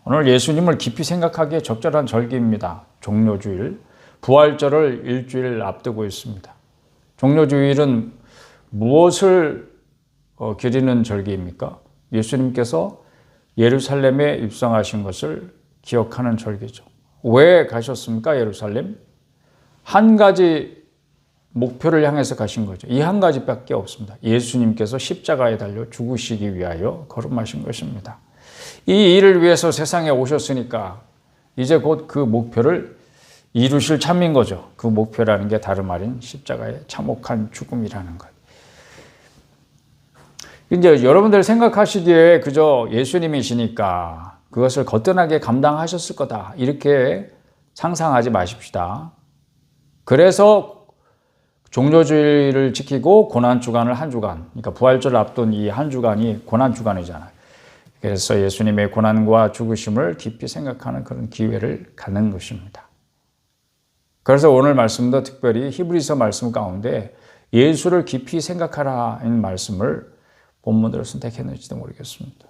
오늘 예수님을 깊이 생각하기에 적절한 절기입니다. 종료주일, 부활절을 일주일 앞두고 있습니다. 종료주일은 무엇을 기리는 절기입니까? 예수님께서 예루살렘에 입성하신 것을 기억하는 절기죠. 왜 가셨습니까? 예루살렘? 한 가지 목표를 향해서 가신 거죠. 이 한 가지밖에 없습니다. 예수님께서 십자가에 달려 죽으시기 위하여 걸음하신 것입니다. 이 일을 위해서 세상에 오셨으니까 이제 곧 그 목표를 이루실 참인 거죠. 그 목표라는 게 다름 아닌 십자가의 참혹한 죽음이라는 것. 이제 여러분들 생각하시기에 그저 예수님이시니까 그것을 거뜬하게 감당하셨을 거다, 이렇게 상상하지 마십시다. 그래서 종료주일을 지키고 고난주간을 한 주간, 그러니까 부활절을 앞둔 이 한 주간이 고난주간이잖아요. 그래서 예수님의 고난과 죽으심을 깊이 생각하는 그런 기회를 갖는 것입니다. 그래서 오늘 말씀도 특별히 히브리서 말씀 가운데 예수를 깊이 생각하라는 말씀을 본문으로 선택했는지도 모르겠습니다.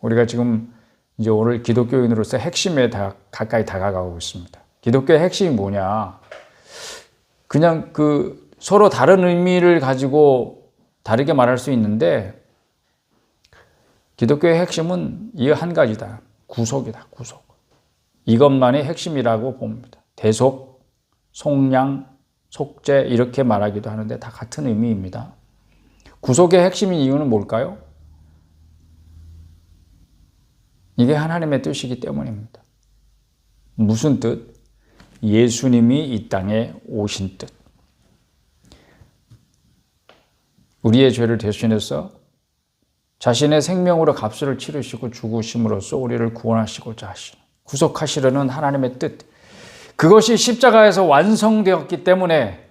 우리가 지금 이제 오늘 기독교인으로서 핵심에 가까이 다가가고 있습니다. 기독교의 핵심이 뭐냐? 그냥 서로 다른 의미를 가지고 다르게 말할 수 있는데 기독교의 핵심은 이 한 가지다. 구속이다. 구속. 이것만이 핵심이라고 봅니다. 대속, 속량, 속죄 이렇게 말하기도 하는데 다 같은 의미입니다. 구속의 핵심인 이유는 뭘까요? 이게 하나님의 뜻이기 때문입니다. 무슨 뜻? 예수님이 이 땅에 오신 뜻. 우리의 죄를 대신해서 자신의 생명으로 값을 치르시고 죽으심으로써 우리를 구원하시고자 하시는, 구속하시려는 하나님의 뜻. 그것이 십자가에서 완성되었기 때문에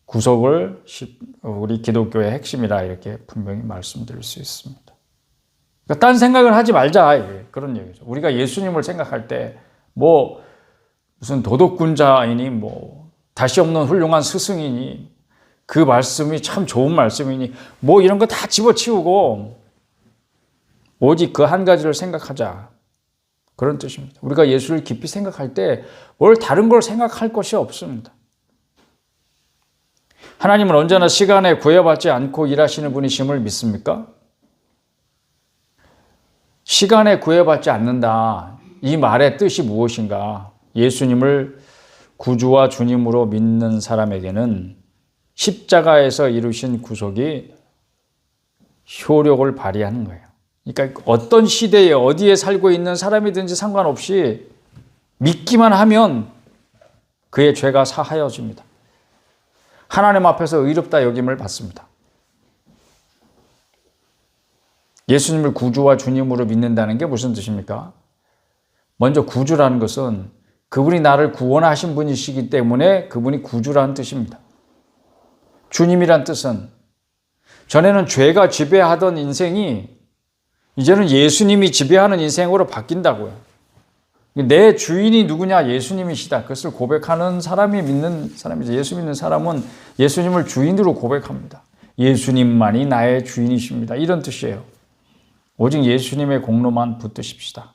구속을 우리 기독교의 핵심이라 이렇게 분명히 말씀드릴 수 있습니다. 그러니까 딴 생각을 하지 말자, 그런 얘기죠. 우리가 예수님을 생각할 때 무슨 도덕군자이니 다시 없는 훌륭한 스승이니 그 말씀이 참 좋은 말씀이니 이런 거 다 집어치우고 오직 그 한 가지를 생각하자, 그런 뜻입니다. 우리가 예수를 깊이 생각할 때 뭘 다른 걸 생각할 것이 없습니다. 하나님은 언제나 시간에 구애받지 않고 일하시는 분이심을 믿습니까? 시간에 구애받지 않는다, 이 말의 뜻이 무엇인가? 예수님을 구주와 주님으로 믿는 사람에게는 십자가에서 이루신 구속이 효력을 발휘하는 거예요. 그러니까 어떤 시대에 어디에 살고 있는 사람이든지 상관없이 믿기만 하면 그의 죄가 사하여집니다. 하나님 앞에서 의롭다 여김을 받습니다. 예수님을 구주와 주님으로 믿는다는 게 무슨 뜻입니까? 먼저 구주라는 것은 그분이 나를 구원하신 분이시기 때문에 그분이 구주라는 뜻입니다. 주님이란 뜻은 전에는 죄가 지배하던 인생이 이제는 예수님이 지배하는 인생으로 바뀐다고요. 내 주인이 누구냐? 예수님이시다. 그것을 고백하는 사람이 믿는 사람이죠. 예수 믿는 사람은 예수님을 주인으로 고백합니다. 예수님만이 나의 주인이십니다. 이런 뜻이에요. 오직 예수님의 공로만 붙드십시다.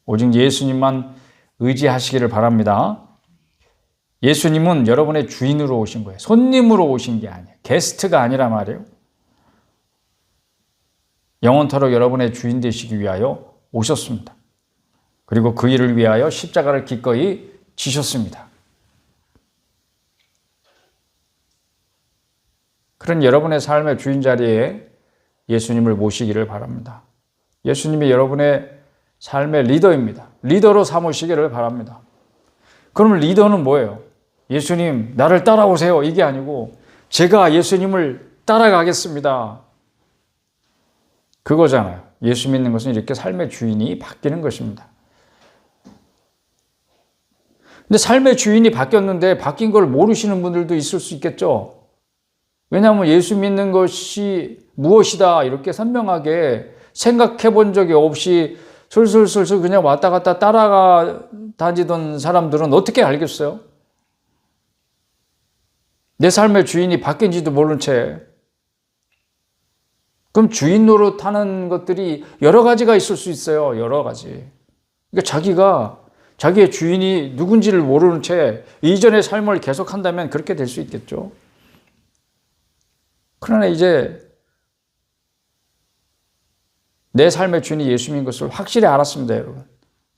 오직 예수님만 의지하시기를 바랍니다. 예수님은 여러분의 주인으로 오신 거예요. 손님으로 오신 게 아니에요. 게스트가 아니라 말이에요. 영원토록 여러분의 주인 되시기 위하여 오셨습니다. 그리고 그 일을 위하여 십자가를 기꺼이 지셨습니다. 그런 여러분의 삶의 주인 자리에 예수님을 모시기를 바랍니다. 예수님이 여러분의 삶의 리더입니다. 리더로 삼으시기를 바랍니다. 그러면 리더는 뭐예요? 예수님, 나를 따라오세요. 이게 아니고 제가 예수님을 따라가겠습니다. 그거잖아요. 예수 믿는 것은 이렇게 삶의 주인이 바뀌는 것입니다. 근데 삶의 주인이 바뀌었는데 바뀐 걸 모르시는 분들도 있을 수 있겠죠. 왜냐하면 예수 믿는 것이 무엇이다 이렇게 선명하게 생각해 본 적이 없이 슬슬슬슬 그냥 왔다 갔다 따라가 다니던 사람들은 어떻게 알겠어요? 내 삶의 주인이 바뀐지도 모른 채 그럼 주인 노릇하는 것들이 여러 가지가 있을 수 있어요. 여러 가지. 그러니까 자기가 자기의 주인이 누군지를 모르는 채 이전의 삶을 계속한다면 그렇게 될 수 있겠죠. 그러나 이제 내 삶의 주인이 예수님인 것을 확실히 알았습니다, 여러분.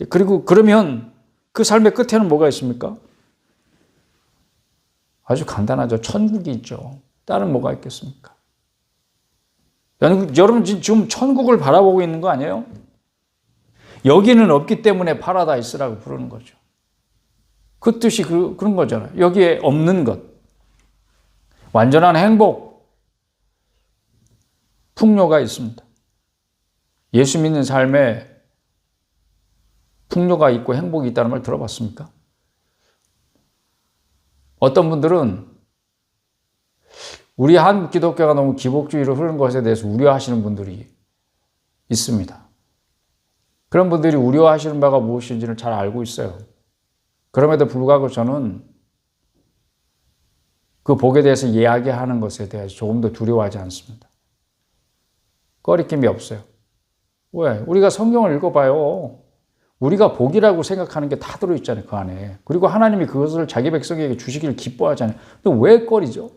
그리고 그러면 그 삶의 끝에는 뭐가 있습니까? 아주 간단하죠. 천국이 있죠. 다른 뭐가 있겠습니까? 여러분 지금 천국을 바라보고 있는 거 아니에요? 여기는 없기 때문에 파라다이스라고 부르는 거죠. 그 뜻이 그런 거잖아요. 여기에 없는 것. 완전한 행복, 풍요가 있습니다. 예수 믿는 삶에 풍요가 있고 행복이 있다는 말 들어봤습니까? 어떤 분들은 우리 한국 기독교가 너무 기복주의로 흐르는 것에 대해서 우려하시는 분들이 있습니다. 그런 분들이 우려하시는 바가 무엇인지를 잘 알고 있어요. 그럼에도 불구하고 저는 그 복에 대해서 이야기하는 것에 대해서 조금 더 두려워하지 않습니다. 꺼리낌이 없어요. 왜? 우리가 성경을 읽어봐요. 우리가 복이라고 생각하는 게 다 들어있잖아요, 그 안에. 그리고 하나님이 그것을 자기 백성에게 주시기를 기뻐하잖아요. 근데 왜 꺼리죠?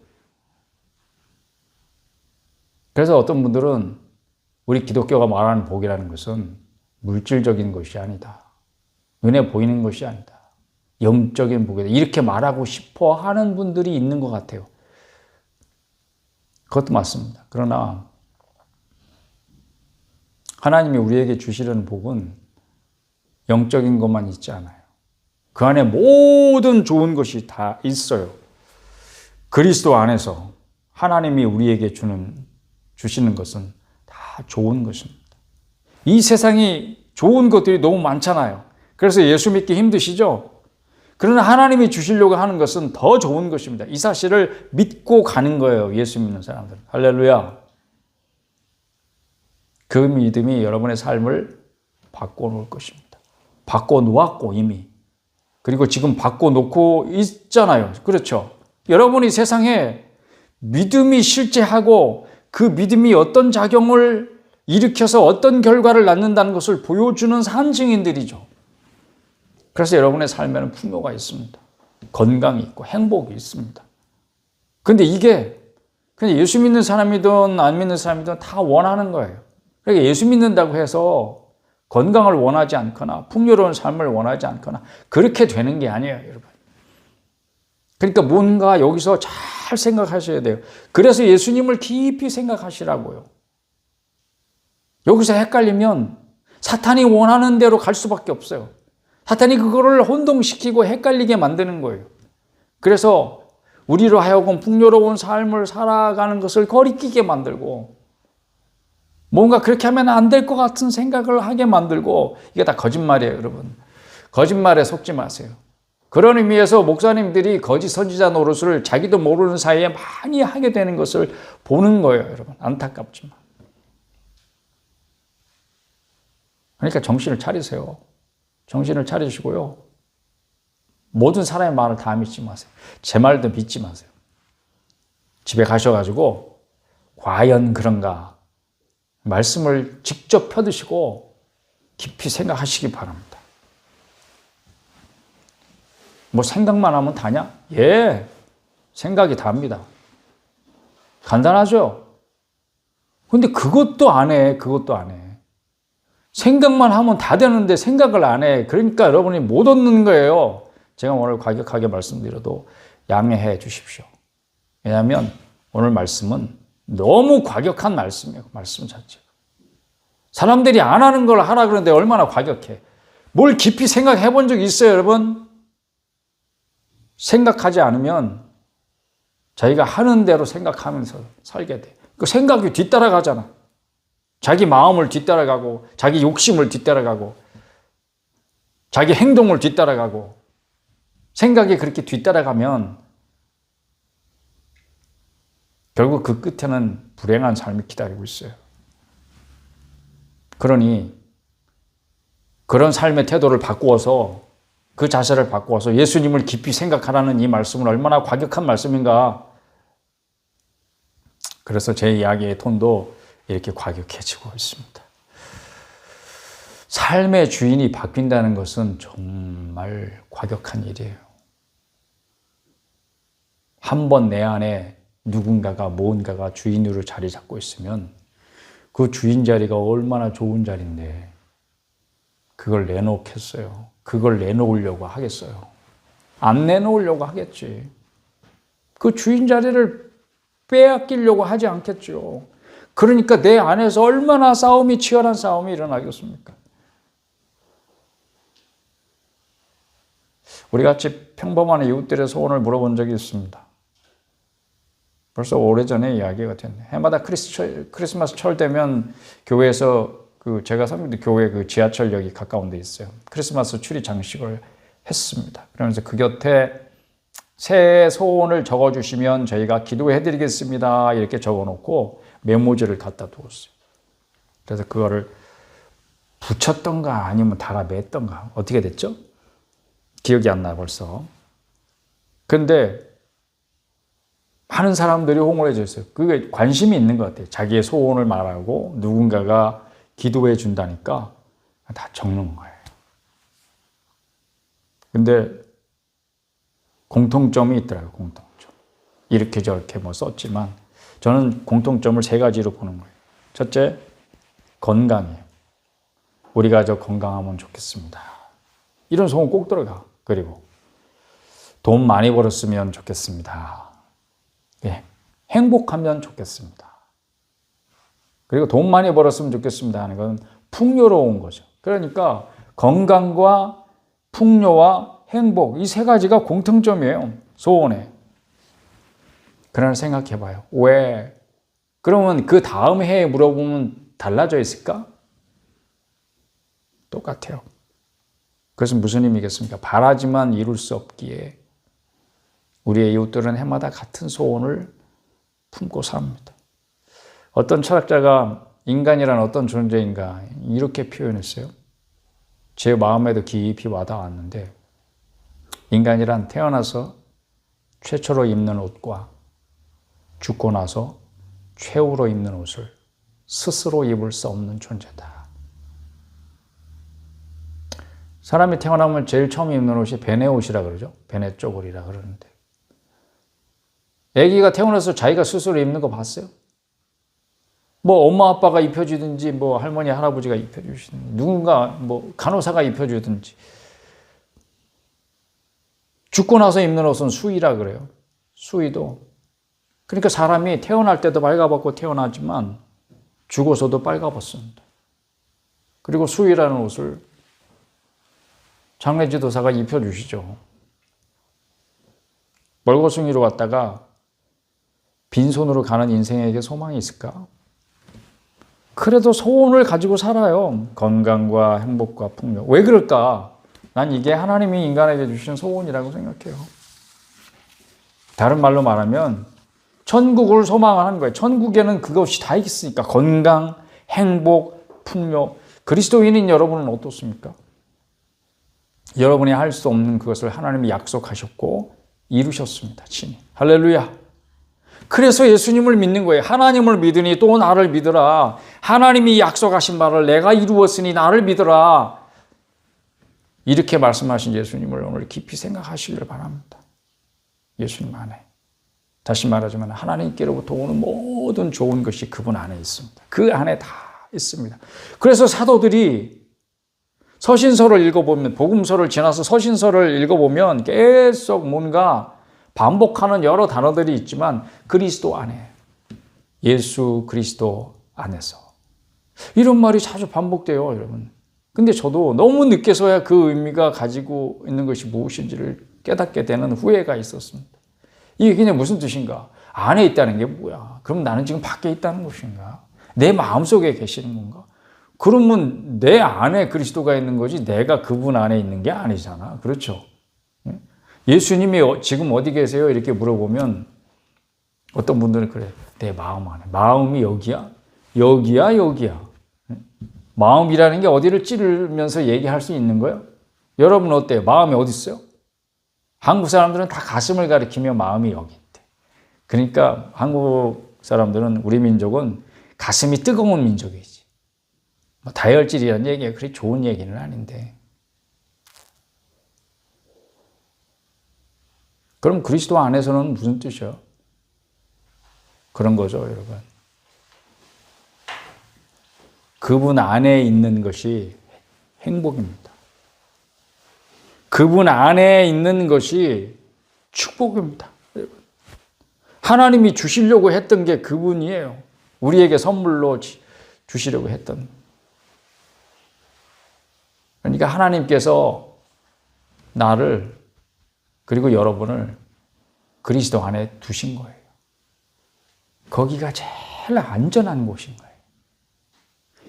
그래서 어떤 분들은 우리 기독교가 말하는 복이라는 것은 물질적인 것이 아니다. 눈에 보이는 것이 아니다. 영적인 복이다. 이렇게 말하고 싶어 하는 분들이 있는 것 같아요. 그것도 맞습니다. 그러나 하나님이 우리에게 주시려는 복은 영적인 것만 있지 않아요. 그 안에 모든 좋은 것이 다 있어요. 그리스도 안에서 하나님이 우리에게 주시는 것은 다 좋은 것입니다. 이 세상이 좋은 것들이 너무 많잖아요. 그래서 예수 믿기 힘드시죠? 그러나 하나님이 주시려고 하는 것은 더 좋은 것입니다. 이 사실을 믿고 가는 거예요. 예수 믿는 사람들은. 할렐루야. 그 믿음이 여러분의 삶을 바꿔놓을 것입니다. 바꿔놓았고 이미. 그리고 지금 바꿔놓고 있잖아요. 그렇죠? 여러분이 세상에 믿음이 실제하고 그 믿음이 어떤 작용을 일으켜서 어떤 결과를 낳는다는 것을 보여주는 산증인들이죠. 그래서 여러분의 삶에는 풍요가 있습니다. 건강이 있고 행복이 있습니다. 근데 이게 그냥 예수 믿는 사람이든 안 믿는 사람이든 다 원하는 거예요. 그러니까 예수 믿는다고 해서 건강을 원하지 않거나 풍요로운 삶을 원하지 않거나 그렇게 되는 게 아니에요, 여러분. 그러니까 뭔가 여기서 잘 생각하셔야 돼요. 그래서 예수님을 깊이 생각하시라고요. 여기서 헷갈리면 사탄이 원하는 대로 갈 수밖에 없어요. 사탄이 그거를 혼동시키고 헷갈리게 만드는 거예요. 그래서 우리로 하여금 풍요로운 삶을 살아가는 것을 거리끼게 만들고 뭔가 그렇게 하면 안 될 것 같은 생각을 하게 만들고 이게 다 거짓말이에요, 여러분. 거짓말에 속지 마세요. 그런 의미에서 목사님들이 거짓 선지자 노릇을 자기도 모르는 사이에 많이 하게 되는 것을 보는 거예요, 여러분. 안타깝지만. 그러니까 정신을 차리세요. 정신을 차리시고요. 모든 사람의 말을 다 믿지 마세요. 제 말도 믿지 마세요. 집에 가셔가지고 과연 그런가 말씀을 직접 펴드시고 깊이 생각하시기 바랍니다. 뭐 생각만 하면 다냐? 예, 생각이 답니다. 간단하죠? 근데 그것도 안 해. 그것도 안 해. 생각만 하면 다 되는데 생각을 안 해. 그러니까 여러분이 못 얻는 거예요. 제가 오늘 과격하게 말씀드려도 양해해 주십시오. 왜냐하면 오늘 말씀은 너무 과격한 말씀이에요. 말씀 자체가. 사람들이 안 하는 걸 하라 그러는데 얼마나 과격해. 뭘 깊이 생각해 본 적 있어요, 여러분? 생각하지 않으면 자기가 하는 대로 생각하면서 살게 돼. 그 생각이 뒤따라가잖아. 자기 마음을 뒤따라가고 자기 욕심을 뒤따라가고 자기 행동을 뒤따라가고 생각이 그렇게 뒤따라가면 결국 그 끝에는 불행한 삶이 기다리고 있어요. 그러니 그런 삶의 태도를 바꾸어서 그 자세를 바꾸어서 예수님을 깊이 생각하라는 이 말씀은 얼마나 과격한 말씀인가. 그래서 제 이야기의 톤도 이렇게 과격해지고 있습니다. 삶의 주인이 바뀐다는 것은 정말 과격한 일이에요. 한 번 내 안에 누군가가 무언가가 주인으로 자리 잡고 있으면 그 주인 자리가 얼마나 좋은 자리인데 그걸 내놓겠어요. 그걸 내놓으려고 하겠어요. 안 내놓으려고 하겠지. 그 주인 자리를 빼앗기려고 하지 않겠죠. 그러니까 내 안에서 얼마나 치열한 싸움이 일어나겠습니까? 우리 같이 평범한 이웃들의 소원을 물어본 적이 있습니다. 벌써 오래전에 이야기가 됐네. 해마다 크리스마스 철 되면 교회에서 제가 섬기는 교회 지하철역이 가까운 데 있어요. 크리스마스 추리 장식을 했습니다. 그러면서 그 곁에 새해 소원을 적어주시면 저희가 기도해드리겠습니다. 이렇게 적어놓고 메모지를 갖다 두었어요. 그래서 그거를 붙였던가 아니면 달아 맸던가 어떻게 됐죠? 기억이 안 나 벌써. 근데 많은 사람들이 홍보해 줬어요. 그게 관심이 있는 것 같아요. 자기의 소원을 말하고 누군가가 기도해 준다니까 다 적는 거예요. 근데 공통점이 있더라고요. 공통점. 이렇게 저렇게 썼지만 저는 공통점을 3가지로 보는 거예요. 첫째, 건강이에요. 우리 가족 건강하면 좋겠습니다. 이런 소원 꼭 들어가. 그리고 돈 많이 벌었으면 좋겠습니다. 예, 행복하면 좋겠습니다. 그리고 돈 많이 벌었으면 좋겠습니다 하는 건 풍요로운 거죠. 그러니까 건강과 풍요와 행복 이 3가지가 공통점이에요. 소원에. 그러나 생각해 봐요. 왜? 그러면 그 다음 해에 물어보면 달라져 있을까? 똑같아요. 그것은 무슨 의미겠습니까? 바라지만 이룰 수 없기에 우리의 이웃들은 해마다 같은 소원을 품고 삽니다. 어떤 철학자가 인간이란 어떤 존재인가 이렇게 표현했어요. 제 마음에도 깊이 와닿았는데 인간이란 태어나서 최초로 입는 옷과 죽고 나서 최후로 입는 옷을 스스로 입을 수 없는 존재다. 사람이 태어나면 제일 처음 입는 옷이 베네 옷이라 그러죠. 베네 쪼그리라 그러는데 아기가 태어나서 자기가 스스로 입는 거 봤어요? 뭐 엄마 아빠가 입혀주든지 뭐 할머니 할아버지가 입혀주시든지 누군가 뭐 간호사가 입혀주든지 죽고 나서 입는 옷은 수의라 그래요. 수의도 그러니까 사람이 태어날 때도 빨가벗고 태어나지만 죽어서도 빨가벗습니다. 그리고 수의라는 옷을 장례지도사가 입혀주시죠. 멀거숭이로 갔다가 빈손으로 가는 인생에게 소망이 있을까? 그래도 소원을 가지고 살아요. 건강과 행복과 풍요. 왜 그럴까? 난 이게 하나님이 인간에게 주신 소원이라고 생각해요. 다른 말로 말하면 천국을 소망하는 거예요. 천국에는 그것이 다 있으니까 건강, 행복, 풍요. 그리스도인인 여러분은 어떻습니까? 여러분이 할 수 없는 그것을 하나님이 약속하셨고 이루셨습니다. 친히. 할렐루야. 그래서 예수님을 믿는 거예요. 하나님을 믿으니 또 나를 믿으라. 하나님이 약속하신 말을 내가 이루었으니 나를 믿으라. 이렇게 말씀하신 예수님을 오늘 깊이 생각하시길 바랍니다. 예수님 안에. 다시 말하자면 하나님께로부터 오는 모든 좋은 것이 그분 안에 있습니다. 그 안에 다 있습니다. 그래서 사도들이 서신서를 읽어보면 복음서를 지나서 서신서를 읽어보면 계속 뭔가 반복하는 여러 단어들이 있지만 그리스도 안에 예수 그리스도 안에서 이런 말이 자주 반복돼요, 여러분. 근데 저도 너무 늦게서야 그 의미가 가지고 있는 것이 무엇인지를 깨닫게 되는 후회가 있었습니다. 이게 그냥 무슨 뜻인가? 안에 있다는 게 뭐야? 그럼 나는 지금 밖에 있다는 것인가? 내 마음속에 계시는 건가? 그러면 내 안에 그리스도가 있는 거지 내가 그분 안에 있는 게 아니잖아. 그렇죠? 예수님이 지금 어디 계세요? 이렇게 물어보면 어떤 분들은 그래. 내 마음 안에. 마음이 여기야? 여기야? 여기야? 마음이라는 게 어디를 찌르면서 얘기할 수 있는 거예요? 여러분 어때요? 마음이 어디 있어요? 한국 사람들은 다 가슴을 가리키며 마음이 여기 있대. 그러니까 한국 사람들은 우리 민족은 가슴이 뜨거운 민족이지. 뭐 다혈질이라는 얘기가 그리 좋은 얘기는 아닌데. 그럼 그리스도 안에서는 무슨 뜻이요? 그런 거죠, 여러분. 그분 안에 있는 것이 행복입니다. 그분 안에 있는 것이 축복입니다. 여러분. 하나님이 주시려고 했던 게 그분이에요. 우리에게 선물로 주시려고 했던. 그러니까 하나님께서 나를 그리고 여러분을 그리스도 안에 두신 거예요. 거기가 제일 안전한 곳인 거예요.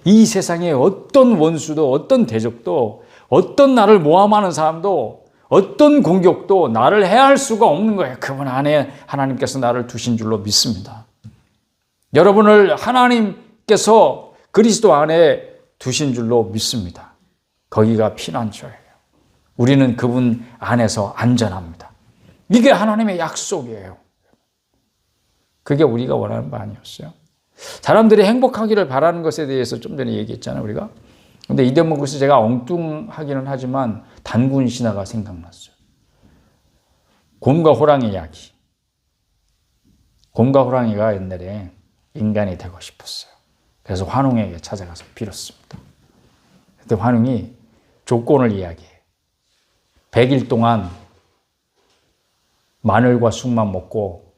이 세상에 어떤 원수도 어떤 대적도 어떤 나를 모함하는 사람도 어떤 공격도 나를 해할 수가 없는 거예요. 그분 안에 하나님께서 나를 두신 줄로 믿습니다. 여러분을 하나님께서 그리스도 안에 두신 줄로 믿습니다. 거기가 피난처예요. 우리는 그분 안에서 안전합니다. 이게 하나님의 약속이에요. 그게 우리가 원하는 바 아니었어요? 사람들이 행복하기를 바라는 것에 대해서 좀 전에 얘기했잖아요, 우리가. 근데 이 대목에서 제가 엉뚱하기는 하지만 단군 신화가 생각났어요. 곰과 호랑이 이야기. 곰과 호랑이가 옛날에 인간이 되고 싶었어요. 그래서 환웅에게 찾아가서 빌었습니다. 그때 환웅이 조건을 이야기해요. 100일 동안 마늘과 쑥만 먹고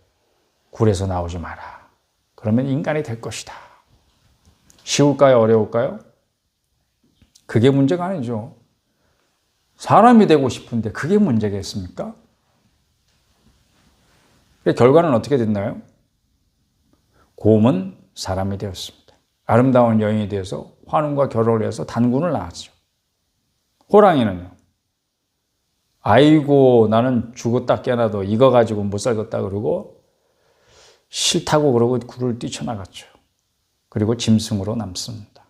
굴에서 나오지 마라. 그러면 인간이 될 것이다. 쉬울까요? 어려울까요? 그게 문제가 아니죠. 사람이 되고 싶은데 그게 문제겠습니까? 결과는 어떻게 됐나요? 곰은 사람이 되었습니다. 아름다운 여인이 되어서 환웅과 결혼을 해서 단군을 낳았죠. 호랑이는요. 아이고 나는 죽었다 깨나도 이거 가지고 못 살겠다 그러고 싫다고 그러고 굴을 뛰쳐나갔죠. 그리고 짐승으로 남습니다.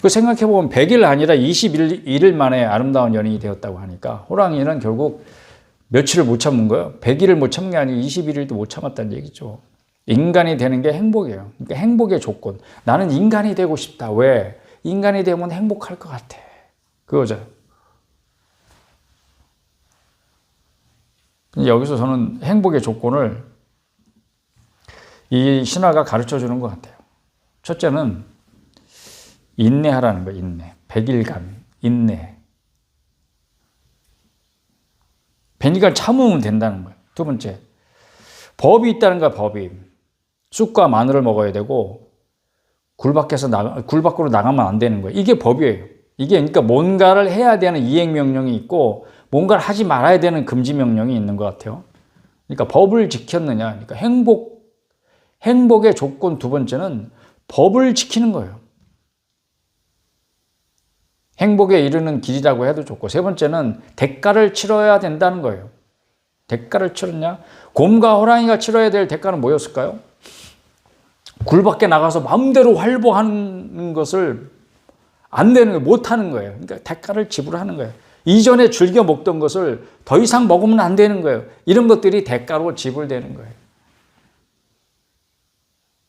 그 생각해보면 100일 아니라 21일 만에 아름다운 연인이 되었다고 하니까 호랑이는 결국 며칠을 못 참은 거예요. 100일을 못 참은 게 아니고 21일도 못 참았다는 얘기죠. 인간이 되는 게 행복이에요. 그러니까 행복의 조건. 나는 인간이 되고 싶다. 왜? 인간이 되면 행복할 것 같아. 그거죠. 여기서 저는 행복의 조건을 이 신화가 가르쳐 주는 것 같아요. 첫째는 인내하라는 거예요. 인내. 100일간 인내. 100일간 참으면 된다는 거예요. 두 번째, 법이 있다는 거야. 법이. 쑥과 마늘을 먹어야 되고 굴 밖으로 나가면 안 되는 거예요. 이게 법이에요. 이게 그러니까 뭔가를 해야 되는 이행명령이 있고 뭔가를 하지 말아야 되는 금지명령이 있는 것 같아요. 그러니까 법을 지켰느냐. 그러니까 행복의 조건 두 번째는 법을 지키는 거예요. 행복에 이르는 길이라고 해도 좋고 세 번째는 대가를 치러야 된다는 거예요. 대가를 치렀냐? 곰과 호랑이가 치러야 될 대가는 뭐였을까요? 굴 밖에 나가서 마음대로 활보하는 것을 안 되는 거예요. 못 하는 거예요. 그러니까 대가를 지불하는 거예요. 이전에 즐겨 먹던 것을 더 이상 먹으면 안 되는 거예요. 이런 것들이 대가로 지불되는 거예요.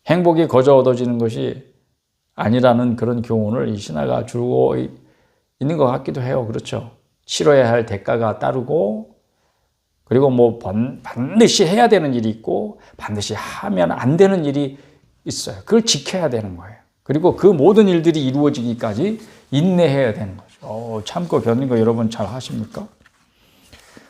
행복이 거저 얻어지는 것이 아니라는 그런 교훈을 이 신화가 주고 있는 것 같기도 해요. 그렇죠? 치러야 할 대가가 따르고 그리고 뭐 반드시 해야 되는 일이 있고 반드시 하면 안 되는 일이 있어요. 그걸 지켜야 되는 거예요. 그리고 그 모든 일들이 이루어지기까지 인내해야 되는 거죠. 참고 견디는 거 여러분 잘 하십니까?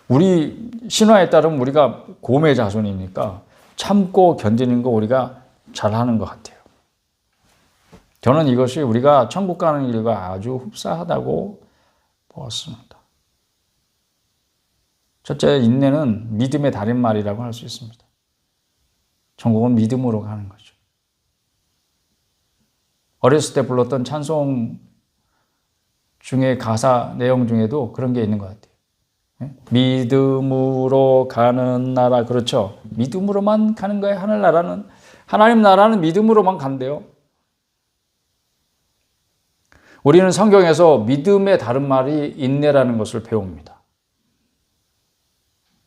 우리 신화에 따르면 우리가 곰의 자손이니까 참고 견디는 거 우리가 잘 하는 것 같아요. 저는 이것이 우리가 천국 가는 일과 아주 흡사하다고 보았습니다. 첫째, 인내는 믿음의 달인말이라고 할 수 있습니다. 천국은 믿음으로 가는 거죠. 어렸을 때 불렀던 찬송 중에 가사 내용 중에도 그런 게 있는 것 같아요. 믿음으로 가는 나라. 그렇죠. 믿음으로만 가는 거예요. 하늘나라는. 하나님 나라는 믿음으로만 간대요. 우리는 성경에서 믿음의 다른 말이 인내라는 것을 배웁니다.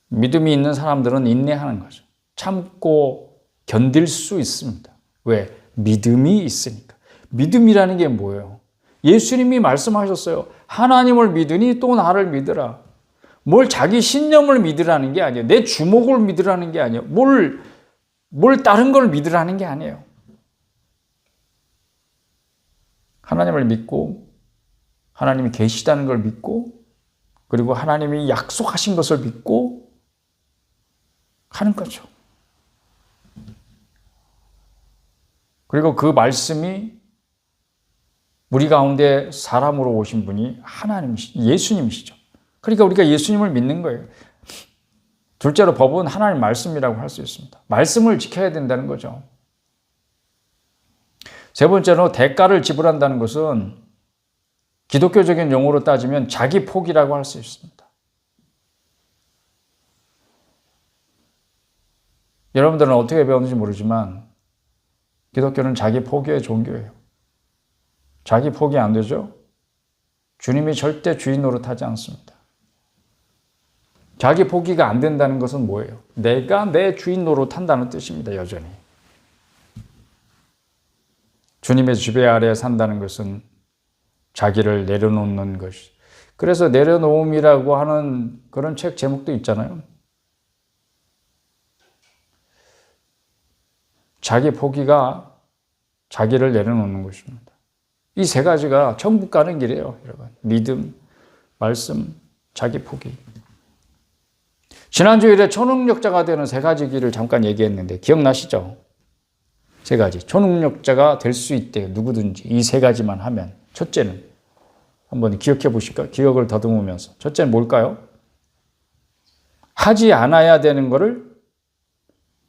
믿음이 있는 사람들은 인내하는 거죠. 참고 견딜 수 있습니다. 왜? 믿음이 있으니까. 믿음이라는 게 뭐예요? 예수님이 말씀하셨어요. 하나님을 믿으니 또 나를 믿으라. 뭘 자기 신념을 믿으라는 게 아니에요. 내 주목을 믿으라는 게 아니에요. 뭘 다른 걸 믿으라는 게 아니에요. 하나님을 믿고 하나님이 계시다는 걸 믿고 그리고 하나님이 약속하신 것을 믿고 하는 거죠. 그리고 그 말씀이 우리 가운데 사람으로 오신 분이 예수님이시죠. 그러니까 우리가 예수님을 믿는 거예요. 둘째로 법은 하나님 말씀이라고 할 수 있습니다. 말씀을 지켜야 된다는 거죠. 세 번째로 대가를 지불한다는 것은 기독교적인 용어로 따지면 자기 포기라고 할 수 있습니다. 여러분들은 어떻게 배웠는지 모르지만 기독교는 자기 포기의 종교예요. 자기 포기 안 되죠? 주님이 절대 주인 노릇하지 않습니다. 자기 포기가 안 된다는 것은 뭐예요? 내가 내 주인 노릇한다는 뜻입니다. 여전히. 주님의 지배 아래 산다는 것은 자기를 내려놓는 것이. 그래서 내려놓음이라고 하는 그런 책 제목도 있잖아요. 자기 포기가 자기를 내려놓는 것입니다. 이 세 가지가 천국 가는 길이에요, 여러분. 믿음, 말씀, 자기 포기. 지난주일에 초능력자가 되는 세 가지 길을 잠깐 얘기했는데 기억나시죠? 세 가지. 초능력자가 될 수 있대요. 누구든지. 이 세 가지만 하면. 첫째는 한번 기억해 보실까요? 기억을 더듬으면서. 첫째는 뭘까요? 하지 않아야 되는 것을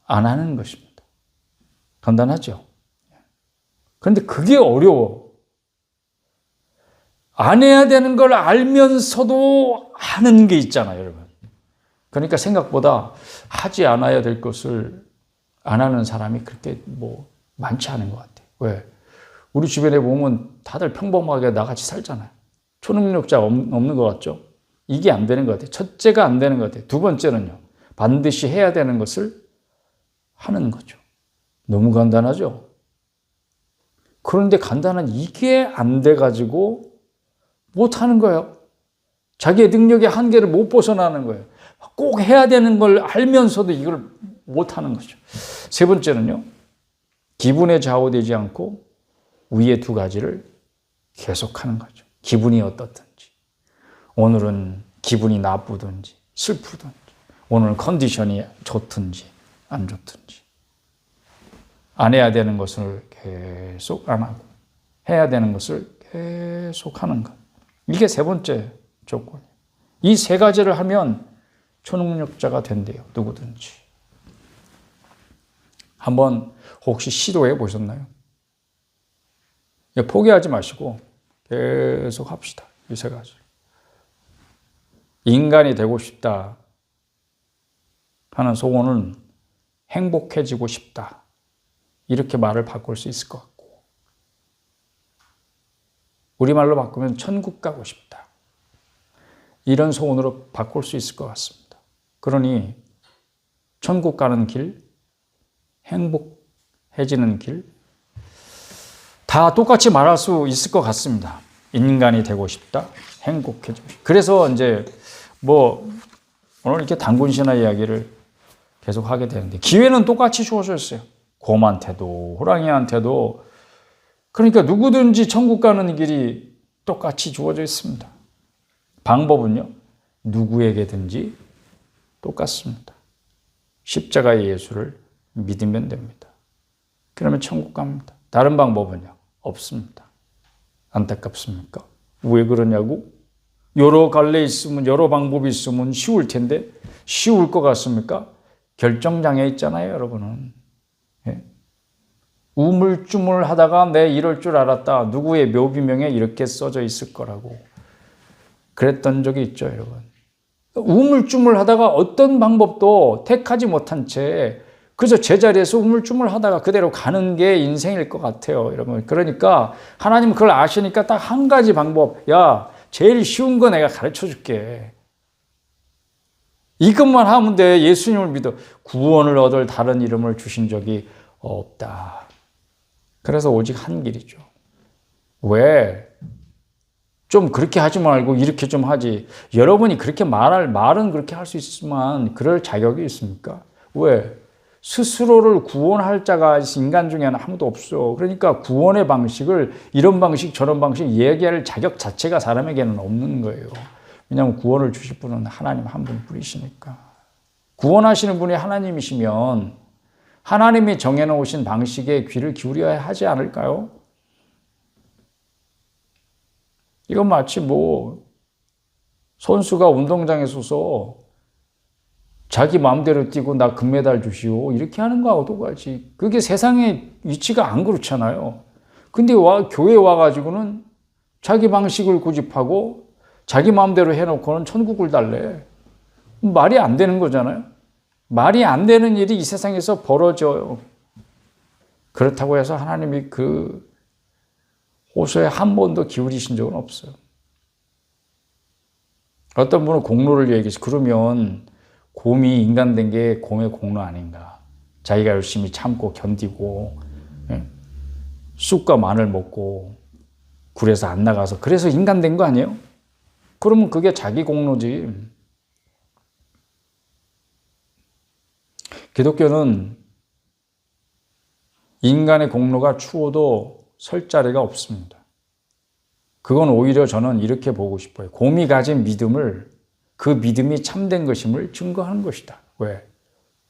안 하는 것입니다. 간단하죠? 그런데 그게 어려워. 안 해야 되는 걸 알면서도 하는 게 있잖아요, 여러분. 그러니까 생각보다 하지 않아야 될 것을 안 하는 사람이 그렇게 많지 않은 것 같아요. 왜? 우리 주변에 보면 다들 평범하게 나같이 살잖아요. 초능력자 없는 것 같죠? 이게 안 되는 것 같아요. 첫째가 안 되는 것 같아요. 두 번째는요. 반드시 해야 되는 것을 하는 거죠. 너무 간단하죠? 그런데 간단한 이게 안 돼가지고 못하는 거예요. 자기의 능력의 한계를 못 벗어나는 거예요. 꼭 해야 되는 걸 알면서도 이걸 못하는 거죠. 세 번째는요. 기분에 좌우되지 않고 위에 두 가지를 계속하는 거죠. 기분이 어떻든지. 오늘은 기분이 나쁘든지 슬프든지 오늘 컨디션이 좋든지 안 좋든지 안 해야 되는 것을 계속 안 하고 해야 되는 것을 계속 하는 것. 이게 세 번째 조건이에요. 이 세 가지를 하면 초능력자가 된대요. 누구든지. 한번 혹시 시도해 보셨나요? 포기하지 마시고 계속 합시다. 이 세 가지. 인간이 되고 싶다 하는 소원은 행복해지고 싶다. 이렇게 말을 바꿀 수 있을 것 같고 우리말로 바꾸면 천국 가고 싶다. 이런 소원으로 바꿀 수 있을 것 같습니다. 그러니 천국 가는 길, 행복해지는 길, 다 똑같이 말할 수 있을 것 같습니다. 인간이 되고 싶다, 행복해지고 싶다. 그래서 이제 오늘 이렇게 단군신화 이야기를 계속 하게 되는데 기회는 똑같이 주어져 있어요. 곰한테도 호랑이한테도. 그러니까 누구든지 천국 가는 길이 똑같이 주어져 있습니다. 방법은요. 누구에게든지 똑같습니다. 십자가의 예수를 믿으면 됩니다. 그러면 천국 갑니다. 다른 방법은요. 없습니다. 안타깝습니까? 왜 그러냐고? 여러 갈래 있으면 여러 방법이 있으면 쉬울 텐데 쉬울 것 같습니까? 결정장애 있잖아요, 여러분은. 예? 우물쭈물 하다가 내 이럴 줄 알았다. 누구의 묘비명에 이렇게 써져 있을 거라고. 그랬던 적이 있죠, 여러분. 우물쭈물 하다가 어떤 방법도 택하지 못한 채 그저 제자리에서 우물쭈물 하다가 그대로 가는 게 인생일 것 같아요, 여러분. 그러니까 하나님 그걸 아시니까 딱 한 가지 방법. 야, 제일 쉬운 거 내가 가르쳐 줄게. 이것만 하면 돼. 예수님을 믿어. 구원을 얻을 다른 이름을 주신 적이 없다. 그래서 오직 한 길이죠. 왜? 좀 그렇게 하지 말고 이렇게 좀 하지. 여러분이 그렇게 말은 그렇게 할 수 있지만 그럴 자격이 있습니까? 왜? 스스로를 구원할 자가 인간 중에는 아무도 없어. 그러니까 구원의 방식을 이런 방식 저런 방식 얘기할 자격 자체가 사람에게는 없는 거예요. 왜냐하면 구원을 주실 분은 하나님 한 분뿐이시니까. 구원하시는 분이 하나님이시면 하나님이 정해놓으신 방식에 귀를 기울여야 하지 않을까요? 이건 마치 선수가 운동장에 서서 자기 마음대로 뛰고 나 금메달 주시오 이렇게 하는 거하고 똑같이 그게 세상의 위치가 안 그렇잖아요. 근데 교회에 와가지고는 자기 방식을 고집하고 자기 마음대로 해놓고는 천국을 달래. 말이 안 되는 거잖아요. 말이 안 되는 일이 이 세상에서 벌어져요. 그렇다고 해서 하나님이 그 호소에 한 번도 기울이신 적은 없어요. 어떤 분은 공로를 얘기해서 그러면 곰이 인간 된 게 곰의 공로 아닌가. 자기가 열심히 참고 견디고 쑥과 마늘 먹고 굴에서 안 나가서 그래서 인간 된 거 아니에요? 그러면 그게 자기 공로지. 기독교는 인간의 공로가 추워도 설 자리가 없습니다. 그건 오히려 저는 이렇게 보고 싶어요. 곰이 가진 믿음을 그 믿음이 참된 것임을 증거하는 것이다. 왜?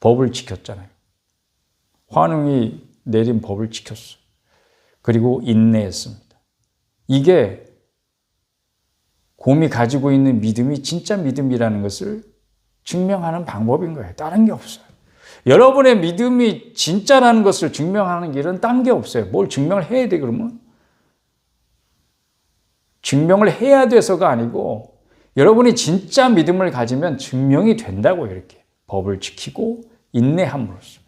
법을 지켰잖아요. 환웅이 내린 법을 지켰어. 그리고 인내했습니다. 이게 곰이 가지고 있는 믿음이 진짜 믿음이라는 것을 증명하는 방법인 거예요. 다른 게 없어요. 여러분의 믿음이 진짜라는 것을 증명하는 길은 딴 게 없어요. 뭘 증명을 해야 돼 그러면? 증명을 해야 돼서가 아니고 여러분이 진짜 믿음을 가지면 증명이 된다고 이렇게 법을 지키고 인내함으로써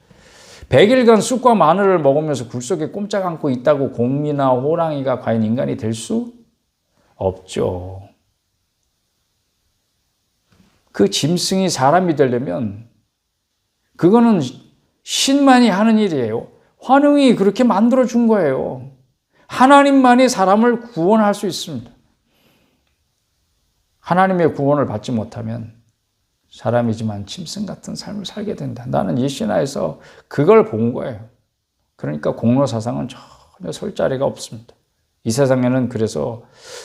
100일간 쑥과 마늘을 먹으면서 굴 속에 꼼짝 않고 있다고 곰이나 호랑이가 과연 인간이 될 수 없죠. 그 짐승이 사람이 되려면 그거는 신만이 하는 일이에요. 환웅이 그렇게 만들어준 거예요. 하나님만이 사람을 구원할 수 있습니다. 하나님의 구원을 받지 못하면 사람이지만 짐승 같은 삶을 살게 된다. 나는 이 신화에서 그걸 본 거예요. 그러니까 공로 사상은 전혀 설 자리가 없습니다. 이 세상에는 그래서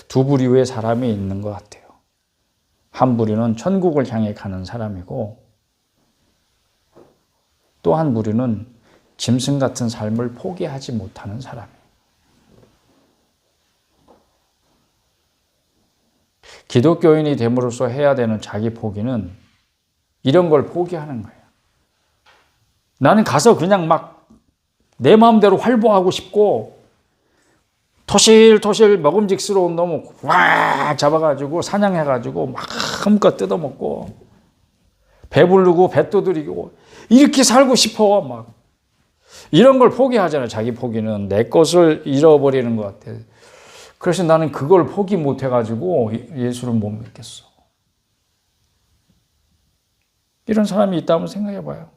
두 부류의 사람이 있는 것 같아요. 한 부류는 천국을 향해 가는 사람이고 또 한 부류는 짐승 같은 삶을 포기하지 못하는 사람이에요. 기독교인이 됨으로써 해야 되는 자기 포기는 이런 걸 포기하는 거예요. 나는 가서 그냥 막 내 마음대로 활보하고 싶고 토실토실 먹음직스러운 놈을 와 잡아가지고 사냥해가지고 막 한껏 뜯어먹고 배부르고 배 두드리고 이렇게 살고 싶어 막 이런 걸 포기하잖아요. 자기 포기는 내 것을 잃어버리는 것 같아. 그래서 나는 그걸 포기 못해가지고 예수를 못 믿겠어. 이런 사람이 있다면 생각해봐요.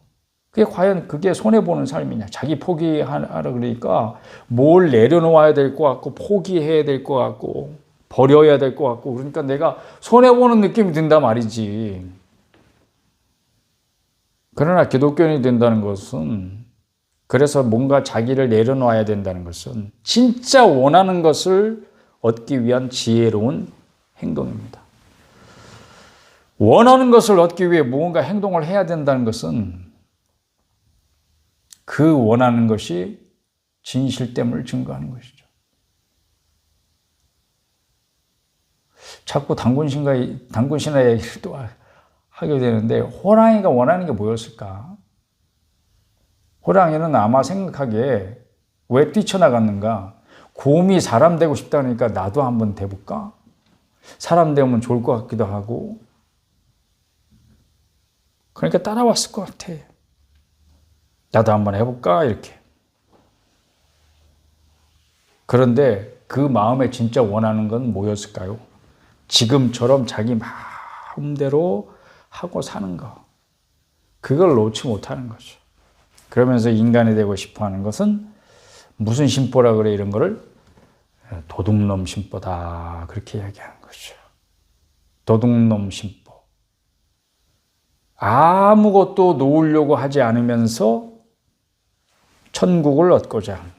그게 과연 그게 손해보는 삶이냐. 자기 포기하라 그러니까 뭘 내려놓아야 될 것 같고 포기해야 될 것 같고 버려야 될 것 같고 그러니까 내가 손해보는 느낌이 든단 말이지. 그러나 기독교인이 된다는 것은 그래서 뭔가 자기를 내려놓아야 된다는 것은 진짜 원하는 것을 얻기 위한 지혜로운 행동입니다. 원하는 것을 얻기 위해 무언가 행동을 해야 된다는 것은 그 원하는 것이 진실됨을 증거하는 것이죠. 자꾸 단군신화 얘기를 또 하게 되는데 호랑이가 원하는 게 뭐였을까? 호랑이는 아마 생각하기에 왜 뛰쳐나갔는가? 곰이 사람 되고 싶다니까 나도 한번 돼볼까? 사람 되면 좋을 것 같기도 하고 그러니까 따라왔을 것 같아. 나도 한번 해볼까? 이렇게. 그런데 그 마음에 진짜 원하는 건 뭐였을까요? 지금처럼 자기 마음대로 하고 사는 거. 그걸 놓지 못하는 거죠. 그러면서 인간이 되고 싶어 하는 것은 무슨 심보라 그래 이런 거를? 도둑놈 심보다 그렇게 얘기하는 거죠. 도둑놈 심보. 아무것도 놓으려고 하지 않으면서 천국을 얻고자 하는 것.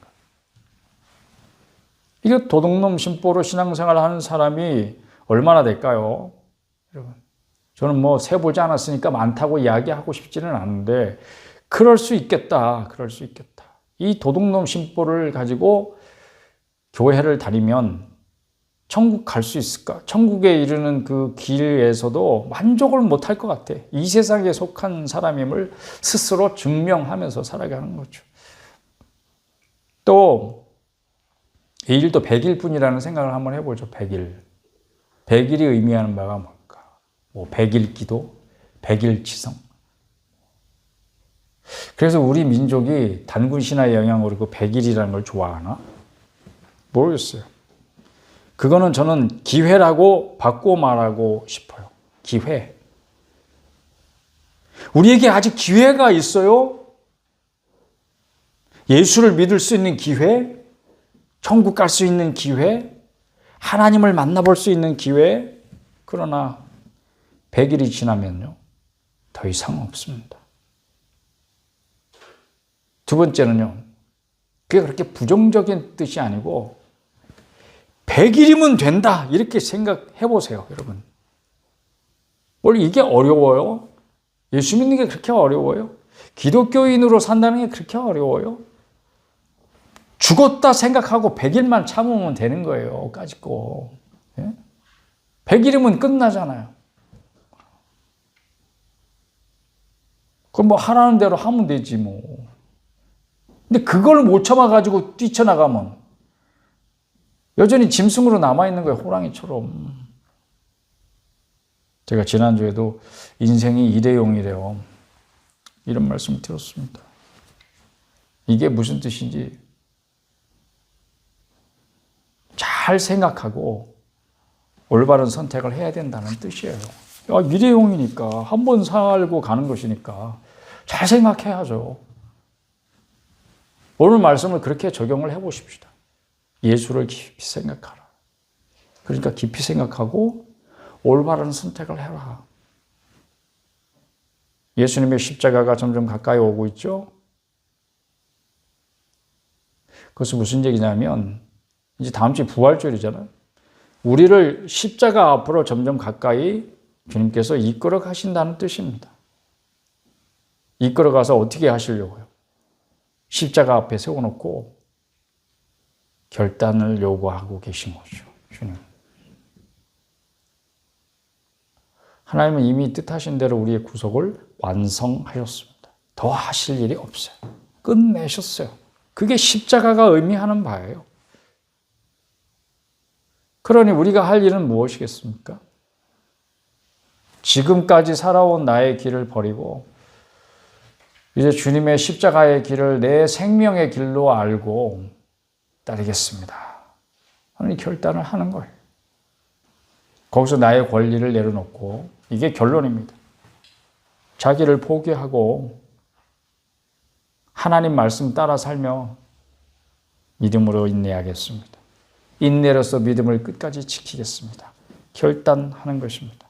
이게 도둑놈 심보로 신앙생활을 하는 사람이 얼마나 될까요? 여러분, 저는 뭐 세보지 않았으니까 많다고 이야기하고 싶지는 않은데 그럴 수 있겠다. 그럴 수 있겠다. 이 도둑놈 심보를 가지고 교회를 다니면 천국 갈 수 있을까? 천국에 이르는 그 길에서도 만족을 못할 것 같아. 이 세상에 속한 사람임을 스스로 증명하면서 살아가는 거죠. 또 이 일도 100일뿐이라는 생각을 한번 해보죠. 100일. 100일이 의미하는 바가 뭘까? 뭐 100일 기도, 100일 지성. 그래서 우리 민족이 단군 신화의 영향으로 그 100일이라는 걸 좋아하나? 모르겠어요. 그거는 저는 기회라고 바꿔 말하고 싶어요. 기회. 우리에게 아직 기회가 있어요. 예수를 믿을 수 있는 기회, 천국 갈 수 있는 기회, 하나님을 만나볼 수 있는 기회. 그러나 100일이 지나면요, 더 이상 없습니다. 두 번째는요, 그게 그렇게 부정적인 뜻이 아니고 100일이면 된다 이렇게 생각해 보세요, 여러분. 원래 이게 어려워요? 예수 믿는 게 그렇게 어려워요? 기독교인으로 산다는 게 그렇게 어려워요? 죽었다 생각하고 100일만 참으면 되는 거예요, 까짓거. 100일이면 끝나잖아요. 그럼 뭐 하라는 대로 하면 되지 뭐. 근데 그걸 못 참아가지고 뛰쳐나가면 여전히 짐승으로 남아있는 거예요, 호랑이처럼. 제가 지난주에도 인생이 일회용이래요. 이런 말씀을 들었습니다. 이게 무슨 뜻인지 잘 생각하고 올바른 선택을 해야 된다는 뜻이에요. 일회용이니까, 한 번 살고 가는 것이니까 잘 생각해야죠. 오늘 말씀을 그렇게 적용을 해보십시다. 예수를 깊이 생각하라. 그러니까 깊이 생각하고 올바른 선택을 해라. 예수님의 십자가가 점점 가까이 오고 있죠. 그것은 무슨 얘기냐면 이제 다음 주에 부활절이잖아요. 우리를 십자가 앞으로 점점 가까이 주님께서 이끌어 가신다는 뜻입니다. 이끌어 가서 어떻게 하시려고요? 십자가 앞에 세워놓고 결단을 요구하고 계신 거죠, 주님. 하나님은 이미 뜻하신 대로 우리의 구속을 완성하셨습니다. 더 하실 일이 없어요. 끝내셨어요. 그게 십자가가 의미하는 바예요. 그러니 우리가 할 일은 무엇이겠습니까? 지금까지 살아온 나의 길을 버리고 이제 주님의 십자가의 길을 내 생명의 길로 알고 따르겠습니다 하는 결단을 하는 거예요. 거기서 나의 권리를 내려놓고, 이게 결론입니다. 자기를 포기하고 하나님 말씀 따라 살며 믿음으로 인내하겠습니다. 인내로서 믿음을 끝까지 지키겠습니다. 결단하는 것입니다.